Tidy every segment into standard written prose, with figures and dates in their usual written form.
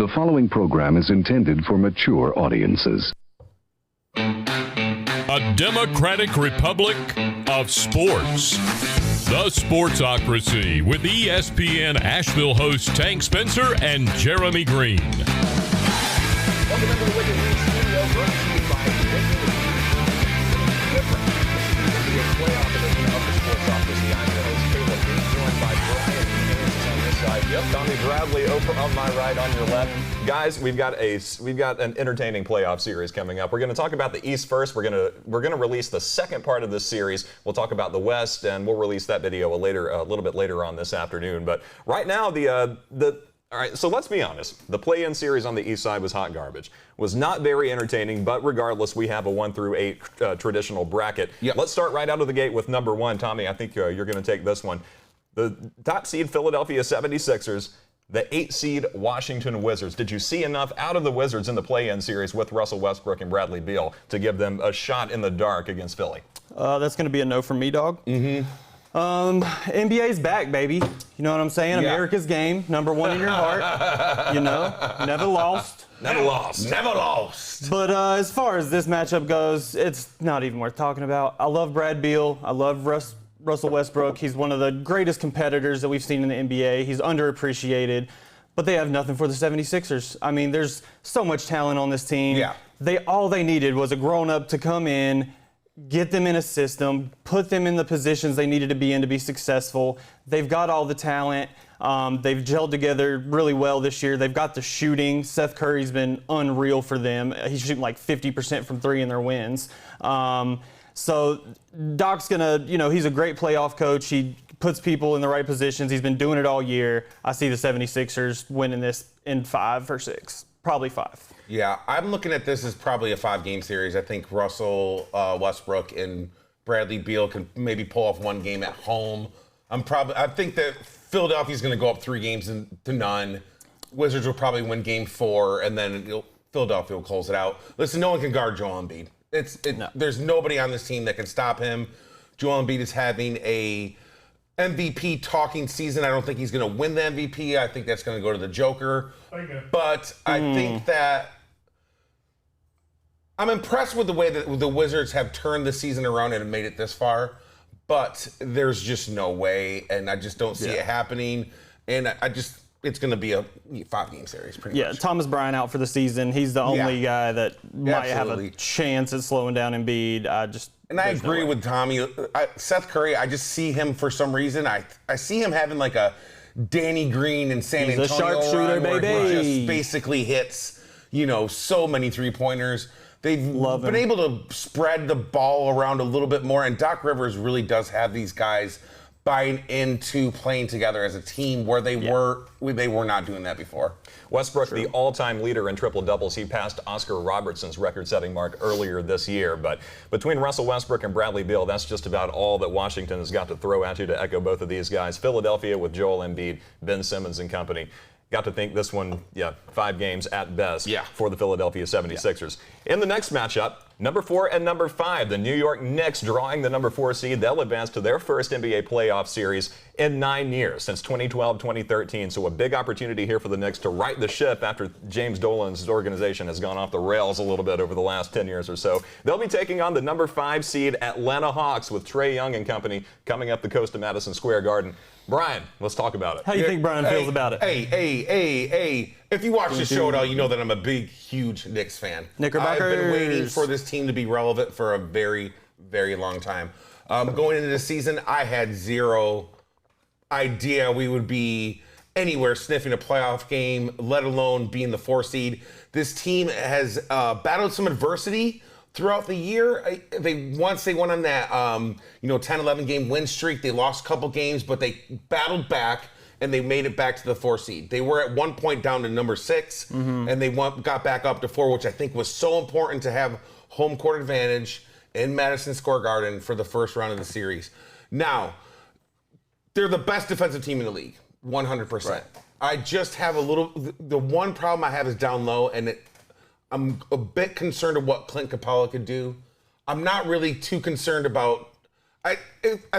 The following program is intended for mature audiences. A democratic republic of sports. The Sportsocracy with ESPN Asheville hosts Tank Spencer and Jeremy Greene. Welcome into the Wicked Wings studio, brought to you by different NBA playoff edition of the Sportsocracy. I'm your host, Caleb Greene, joined by Brian Haynes on this side. Yep, Tommy Bradley over on my right, on your left. Guys, we've got an entertaining playoff series coming up. We're going to talk about the East first. We're going to release the second part of this series. We'll talk about the West, and we'll release that video a little bit later on this afternoon. But right now, all right, so let's be honest. The play-in series on the East side was hot garbage. Was not very entertaining, but regardless, we have a 1 through 8 traditional bracket. Yep. Let's start right out of the gate with number 1. Tommy, I think you're going to take this one. The top seed Philadelphia 76ers, the 8 seed Washington Wizards. Did you see enough out of the Wizards in the play-in series with Russell Westbrook and Bradley Beal to give them a shot in the dark against Philly? That's going to be a no from me, dog. Mm-hmm. NBA's back, baby. You know what I'm saying? Yeah. America's game, number 1 in your heart. You know, never lost. Never lost. Never lost. But as far as this matchup goes, it's not even worth talking about. I love Brad Beal. I love Russell Westbrook. He's one of the greatest competitors that we've seen in the NBA. He's underappreciated. But they have nothing for the 76ers. I mean, there's so much talent on this team. Yeah. All they needed was a grown-up to come in, get them in a system, put them in the positions they needed to be in to be successful. They've got all the talent. They've gelled together really well this year. They've got the shooting. Seth Curry's been unreal for them. He's shooting like 50% from 3 in their wins. So Doc's he's a great playoff coach. He puts people in the right positions. He's been doing it all year. I see the 76ers winning this in 5 or 6, probably 5. Yeah, I'm looking at this as probably a 5-game series. I think Russell Westbrook and Bradley Beal can maybe pull off 1 game at home. I think that Philadelphia's going to go up 3 games to none. Wizards will probably win game 4, and then Philadelphia will close it out. Listen, no one can guard Joel Embiid. No. There's nobody on this team that can stop him. Joel Embiid is having a MVP talking season. I don't think he's going to win the MVP. I think that's going to go to the Joker. Okay. But I think that I'm impressed with the way that the Wizards have turned the season around and made it this far. But there's just no way, and I just don't see it happening. And it's going to be a 5-game series, pretty much. Yeah, Thomas Bryant out for the season. He's the only guy that might have a chance at slowing down Embiid. I agree with Tommy. Seth Curry, I just see him for some reason. I see him having like a Danny Green in San Antonio. He's a sharpshooter, baby. Where he just basically hits, so many 3-pointers. They've been able to spread the ball around a little bit more, and Doc Rivers really does have these guys buying into playing together as a team where they were not doing that before. Westbrook, the all-time leader in triple-doubles. He passed Oscar Robertson's record-setting mark earlier this year. But between Russell Westbrook and Bradley Beal, that's just about all that Washington has got to throw at you to echo both of these guys. Philadelphia with Joel Embiid, Ben Simmons and company. Got to think this one, 5 games at best for the Philadelphia 76ers. In the next matchup, number 4 and number 5, the New York Knicks drawing the number 4 seed. They'll advance to their first NBA playoff series in 9 years, since 2012-2013. So a big opportunity here for the Knicks to right the ship after James Dolan's organization has gone off the rails a little bit over the last 10 years or so. They'll be taking on the number 5 seed Atlanta Hawks with Trey Young and company coming up the coast of Madison Square Garden. Brian, let's talk about it. How do you think Brian feels about it? Hey. If you watch the show at all, you know that I'm a big, huge Knicks fan. Knickerbockers. I've been waiting for this team to be relevant for a very, very long time. Going into this season, I had zero idea we would be anywhere sniffing a playoff game, let alone being the 4 seed. This team has battled some adversity throughout the year. Once they went on that 10-11 game win streak. They lost a couple games, but they battled back and they made it back to the 4 seed. They were at one point down to number 6, and they got back up to 4, which I think was so important to have home court advantage in Madison Square Garden for the first round of the series. Now, they're the best defensive team in the league, 100%. Right. I just have the one problem I have is down low, and I'm a bit concerned of what Clint Capela could do. I'm not really too concerned about I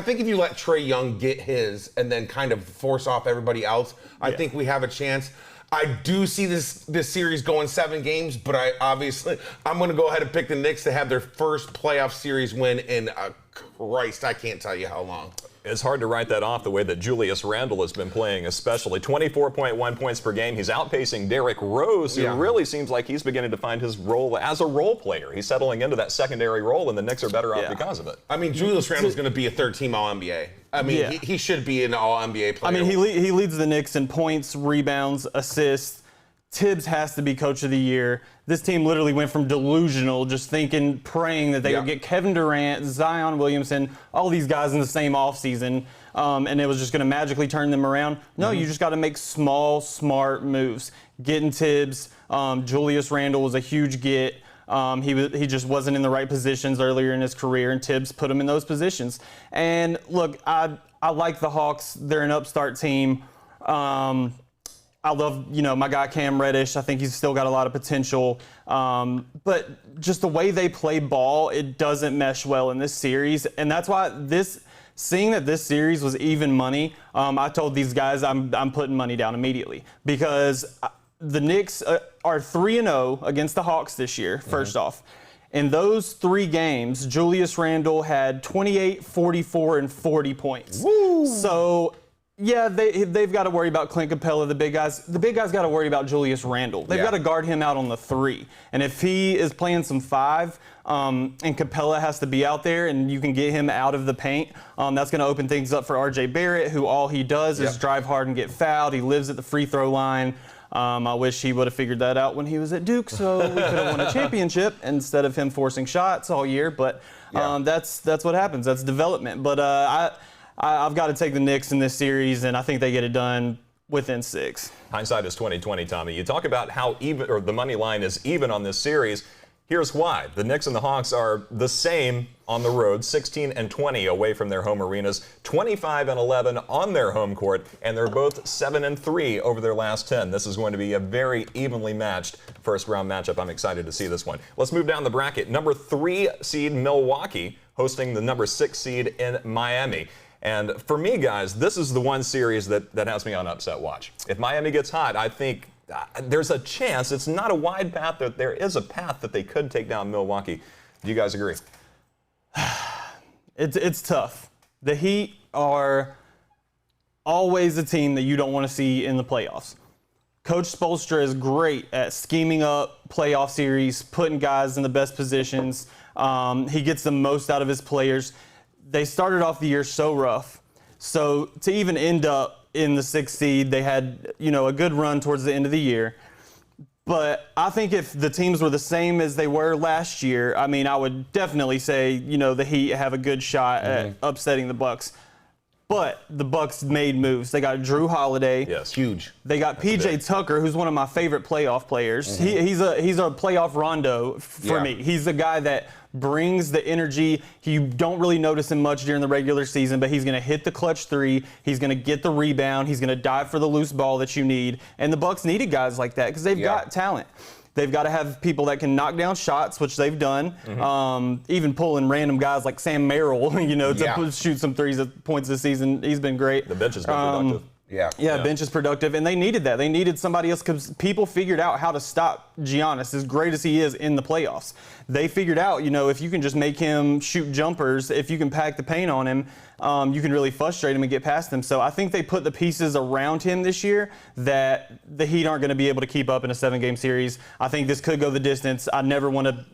think if you let Trey Young get his and then kind of force off everybody else, I think we have a chance. I do see this series going 7 games, but I'm going to go ahead and pick the Knicks to have their first playoff series win in Christ, I can't tell you how long. It's hard to write that off the way that Julius Randle has been playing, especially 24.1 points per game. He's outpacing Derrick Rose, who really seems like he's beginning to find his role as a role player. He's settling into that secondary role, and the Knicks are better off because of it. I mean, Julius Randle's going to be a third-team All-NBA. I mean, he should be an All-NBA player. I mean, he leads the Knicks in points, rebounds, assists. Tibbs has to be Coach of the Year. This team literally went from delusional, just thinking, praying that they would get Kevin Durant, Zion Williamson, all these guys in the same offseason, and it was just going to magically turn them around. No, you just got to make small, smart moves. Getting Tibbs, Julius Randle was a huge get. He just wasn't in the right positions earlier in his career, and Tibbs put him in those positions. And look, I like the Hawks. They're an upstart team. I love, my guy Cam Reddish. I think he's still got a lot of potential. But just the way they play ball, it doesn't mesh well in this series. And that's why seeing that this series was even money, I told these guys I'm putting money down immediately. Because the Knicks are 3-0 against the Hawks this year, first off. In those 3 games, Julius Randle had 28, 44, and 40 points. Woo! So... yeah, they've got to worry about Clint Capela, the big guys. The big guys got to worry about Julius Randle. They've got to guard him out on the 3. And if he is playing some 5 and Capela has to be out there and you can get him out of the paint, that's going to open things up for R.J. Barrett, who all he does is drive hard and get fouled. He lives at the free throw line. I wish he would have figured that out when he was at Duke, so we could have won a championship instead of him forcing shots all year. But that's what happens. That's development. But I've got to take the Knicks in this series, and I think they get it done within 6. Hindsight is 20/20, Tommy. You talk about how even, or the money line is even on this series. Here's why. The Knicks and the Hawks are the same on the road, 16-20 away from their home arenas, 25-11 on their home court, and they're both 7-3 over their last 10. This is going to be a very evenly matched first-round matchup. I'm excited to see this one. Let's move down the bracket. Number 3 seed Milwaukee hosting the number 6 seed in Miami. And for me, guys, this is the one series that has me on upset watch. If Miami gets hot, I think there's a chance. It's not a wide path. There is a path that they could take down Milwaukee. Do you guys agree? It's tough. The Heat are always a team that you don't want to see in the playoffs. Coach Spoelstra is great at scheming up playoff series, putting guys in the best positions. He gets the most out of his players. They started off the year so rough. So to even end up in the 6th seed, they had, a good run towards the end of the year. But I think if the teams were the same as they were last year, I would definitely say, the Heat have a good shot at upsetting the Bucks. But the Bucks made moves. They got Drew Holiday. Yes, huge. They got P.J. Tucker, who's one of my favorite playoff players. He's a playoff Rondo for me. He's a guy that brings the energy. You don't really notice him much during the regular season, but he's going to hit the clutch 3. He's going to get the rebound. He's going to dive for the loose ball that you need. And the Bucks needed guys like that because they've got talent. They've got to have people that can knock down shots, which they've done. Even pulling random guys like Sam Merrill, to shoot some threes at points this season. He's been great. The bench has been productive. Bench is productive, and they needed that. They needed somebody else because people figured out how to stop Giannis, as great as he is in the playoffs. They figured out, if you can just make him shoot jumpers, if you can pack the paint on him, you can really frustrate him and get past him. So I think they put the pieces around him this year that the Heat aren't going to be able to keep up in a 7-game series. I think this could go the distance. I never want to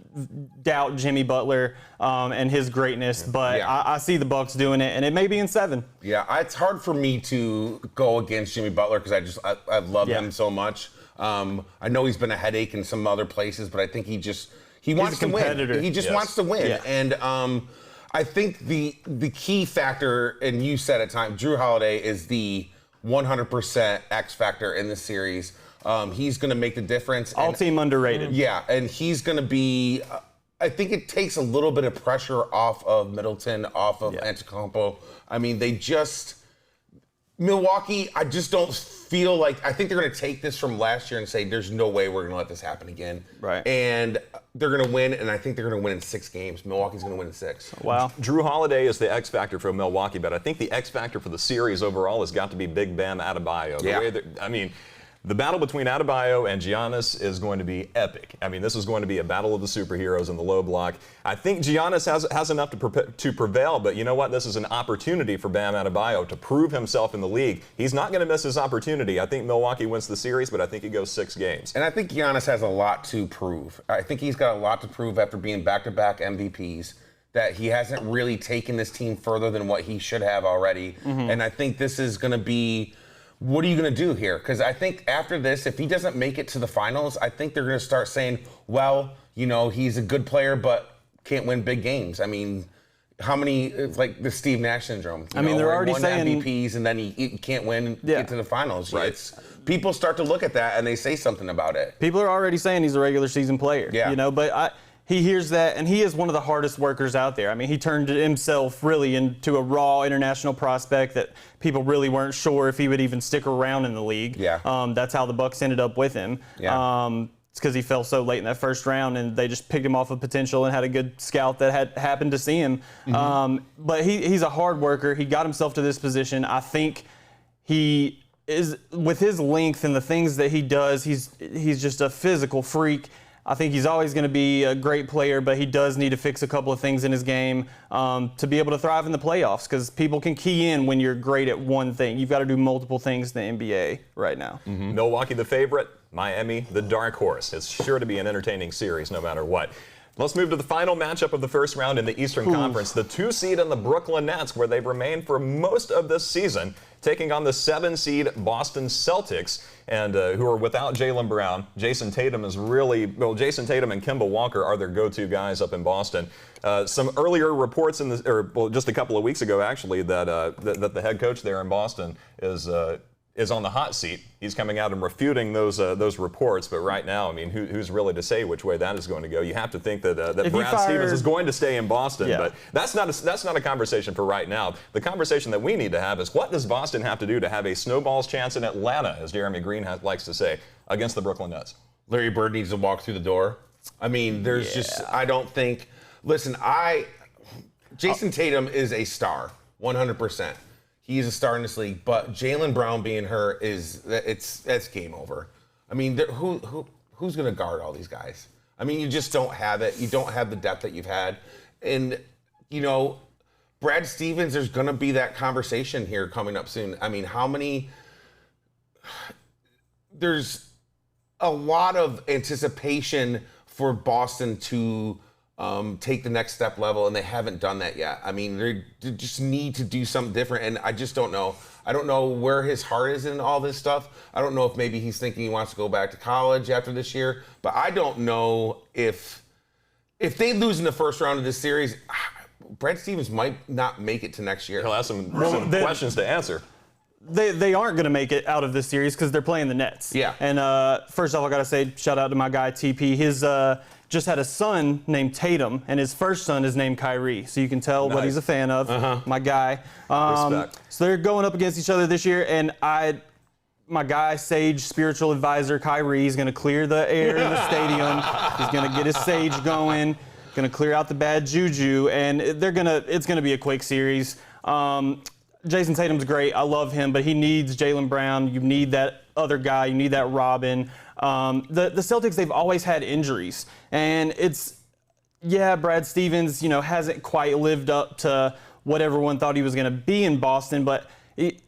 doubt Jimmy Butler and his greatness, but I see the Bucks doing it, and it may be in 7. Yeah, it's hard for me to go against Jimmy Butler because I love him so much. I know he's been a headache in some other places, but I think he wants to win. He just wants to win. Yeah. And I think the key factor, and you said at times, Drew Holiday is the 100% X factor in this series. He's going to make the difference. All-team underrated. Yeah, and he's going to be I think it takes a little bit of pressure off of Middleton, off of Antetokounmpo. Milwaukee, I just don't feel like, I think they're going to take this from last year and say, there's no way we're going to let this happen again. Right. And they're going to win, and I think they're going to win in 6 games. Milwaukee's going to win in 6. Wow. Drew Holiday is the X factor for Milwaukee, but I think the X factor for the series overall has got to be Big Bam Adebayo. The battle between Adebayo and Giannis is going to be epic. I mean, this is going to be a battle of the superheroes in the low block. I think Giannis has enough to prevail, but you know what? This is an opportunity for Bam Adebayo to prove himself in the league. He's not going to miss his opportunity. I think Milwaukee wins the series, but I think it goes 6 games. And I think Giannis has a lot to prove. I think he's got a lot to prove after being back-to-back MVPs, that he hasn't really taken this team further than what he should have already. Mm-hmm. And I think this is going to be, what are you going to do here? Because I think after this, if he doesn't make it to the finals, I think they're going to start saying, well, you know, he's a good player, but can't win big games. I mean, how many, it's like the Steve Nash syndrome. They're already saying MVPs and then he can't win and get to the finals. Right. People start to look at that and they say something about it. People are already saying he's a regular season player. Yeah. You know, but he hears that, and he is one of the hardest workers out there. I mean, he turned himself really into a raw international prospect that people really weren't sure if he would even stick around in the league. Yeah. That's how the Bucks ended up with him. Yeah. It's because he fell so late in that first round, and they just picked him off of potential and had a good scout that had happened to see him. Mm-hmm. But he's a hard worker. He got himself to this position. I think he is, with his length and the things that he does, he's just a physical freak. I think he's always going to be a great player, but he does need to fix a couple of things in his game to be able to thrive in the playoffs, because people can key in when you're great at one thing. You've got to do multiple things in the NBA right now. Mm-hmm. Milwaukee the favorite, Miami the dark horse. It's sure to be an entertaining series no matter what. Let's move to the final matchup of the first round in the Eastern Conference. The 2 seed and the Brooklyn Nets, where they've remained for most of this season, taking on the 7 seed Boston Celtics, and who are without Jaylen Brown. Jason Tatum and Kemba Walker are their go-to guys up in Boston. Some earlier reports just a couple of weeks ago, actually, that the head coach there in Boston is on the hot seat. He's coming out and refuting those reports, but right now, I mean, who's really to say which way that is going to go? You have to think that Brad Stevens is going to stay in Boston, but that's not a conversation for right now. The conversation that we need to have is, what does Boston have to do to have a snowball's chance in Atlanta, as Jeremy Greene likes to say, against the Brooklyn Nets? Larry Bird needs to walk through the door. I mean, there's just, I don't think, listen, Jason Tatum is a star, 100%. He's a star in this league, but Jaylen Brown being hurt that's game over. I mean, who's going to guard all these guys? I mean, you just don't have it. You don't have the depth that you've had. And, you know, Brad Stevens, there's going to be that conversation here coming up soon. I mean, there's a lot of anticipation for Boston to take the next step level, and they haven't done that yet. I mean, they just need to do something different, and I just don't know. I don't know where his heart is in all this stuff. I don't know if maybe he's thinking he wants to go back to college after this year, but I don't know if they lose in the first round of this series, Brad Stevens might not make it to next year. He'll have some questions to answer. They aren't going to make it out of this series because they're playing the Nets. Yeah. And first off, I got to say, shout out to my guy, TP. His just had a son named Tatum, and his first son is named Kyrie. So you can tell what he's a fan of, my guy. Respect. So they're going up against each other this year, and my guy, Sage spiritual advisor Kyrie, is going to clear the air in the stadium. He's going to get his sage going, going to clear out the bad juju, and it's going to be a quick series. Jason Tatum's great. I love him, but he needs Jaylen Brown. You need that other guy. You need that Robin. The Celtics, they've always had injuries, and Brad Stevens, hasn't quite lived up to what everyone thought he was going to be in Boston, but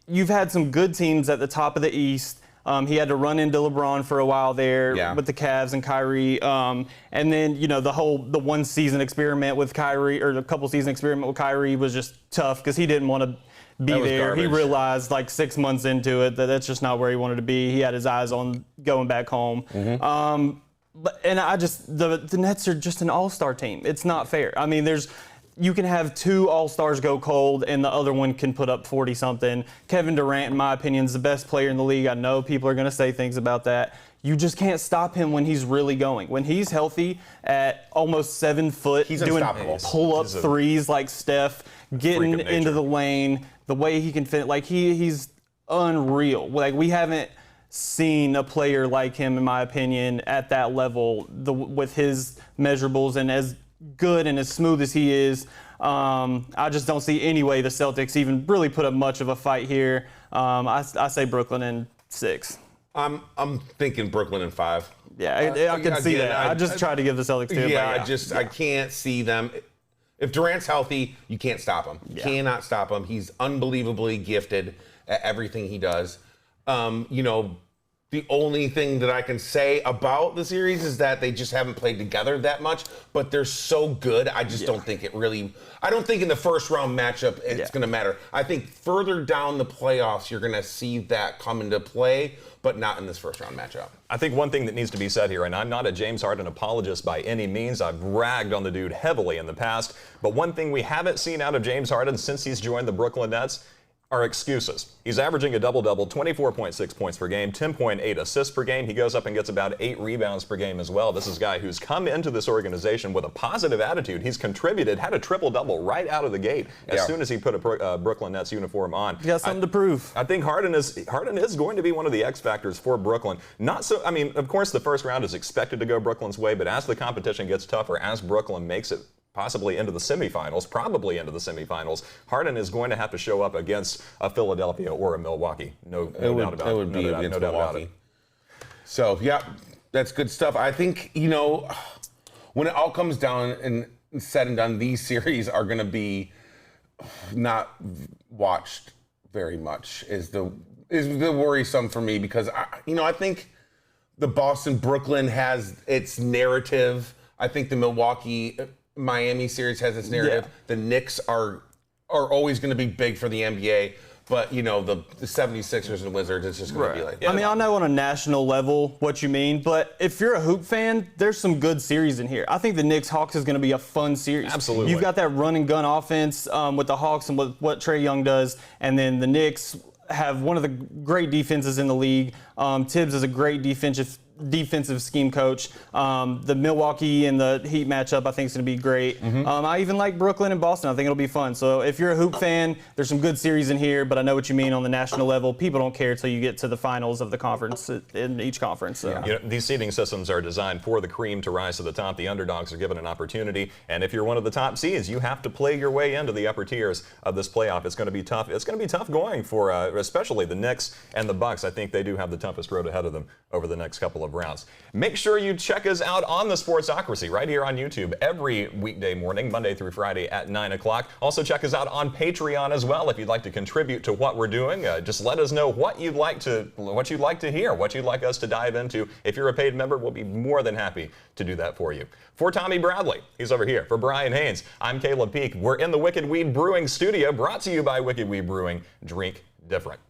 you've had some good teams at the top of the East. He had to run into LeBron for a while there with the Cavs and Kyrie. And then, the one season experiment with Kyrie, or the couple season experiment with Kyrie, was just tough because he didn't want to be there. Garbage. He realized 6 months into it that's just not where he wanted to be. He had his eyes on going back home. Mm-hmm. The Nets are just an all-star team. It's not fair. I mean, you can have 2 all-stars go cold and the other one can put up 40-something. Kevin Durant, in my opinion, is the best player in the league. I know people are going to say things about that. You just can't stop him when he's really going. When he's healthy at almost 7 foot, he's doing pull-up threes like Steph, getting into the lane, the way he can fit, he's unreal. Like, we haven't seen a player like him, in my opinion, at that level with his measurables and as good and as smooth as he is. I just don't see any way the Celtics even really put up much of a fight here. I say Brooklyn in 6. I'm thinking Brooklyn in 5. Yeah, I can see that. I just tried to give the Celtics 2. Yeah, I can't see them. If Durant's healthy, you can't stop him. You cannot stop him. He's unbelievably gifted at everything he does. The only thing that I can say about the series is that they just haven't played together that much, but they're so good. I just don't think I don't think in the first round matchup it's going to matter. I think further down the playoffs, you're going to see that come into play, but not in this first round matchup. I think one thing that needs to be said here, and I'm not a James Harden apologist by any means. I've ragged on the dude heavily in the past, but one thing we haven't seen out of James Harden since he's joined the Brooklyn Nets are excuses. He's averaging a double-double, 24.6 points per game, 10.8 assists per game. He goes up and gets about 8 rebounds per game as well. This is a guy who's come into this organization with a positive attitude. He's contributed, had a triple-double right out of the gate as soon as he put a Brooklyn Nets uniform on. He got something to prove. I think Harden is going to be one of the X factors for Brooklyn. Of course, the first round is expected to go Brooklyn's way, but as the competition gets tougher, as Brooklyn makes it possibly into the semifinals, probably into the semifinals, Harden is going to have to show up against a Philadelphia or a Milwaukee. No doubt about it. It would be against Milwaukee. So, that's good stuff. I think, when it all comes down and said and done, these series are going to be not watched very much is the worrisome for me, because, I think the Boston-Brooklyn has its narrative. I think the Milwaukee-Miami series has its narrative. Yeah. The Knicks are always going to be big for the NBA, but the 76ers and Wizards, it's just going to be like. I know on a national level what you mean, but if you're a hoop fan, there's some good series in here. I think the Knicks-Hawks is going to be a fun series. Absolutely. You've got that run and gun offense with the Hawks and with what Trey Young does, and then the Knicks have one of the great defenses in the league. Tibbs is a great defensive scheme coach. The Milwaukee and the Heat matchup, I think, is going to be great. I even like Brooklyn and Boston. I think it'll be fun. So if you're a hoop fan, there's some good series in here, but I know what you mean on the national level. People don't care until you get to the finals of the conference in each conference. So. These seeding systems are designed for the cream to rise to the top. The underdogs are given an opportunity, and if you're one of the top seeds, you have to play your way into the upper tiers of this playoff. It's going to be tough. It's going to be tough going for especially the Knicks and the Bucks. I think they do have the toughest road ahead of them over the next couple of rounds. Make sure you check us out on the Sportsocracy right here on YouTube every weekday morning, Monday through Friday at 9 o'clock. Also check us out on Patreon as well if you'd like to contribute to what we're doing. Just let us know what you'd like to hear, what you'd like us to dive into. If you're a paid member, we'll be more than happy to do that for you. For Tommy Bradley, he's over here. For Brian Haynes, I'm Caleb Peak. We're in the Wicked Weed Brewing studio, brought to you by Wicked Weed Brewing. Drink different.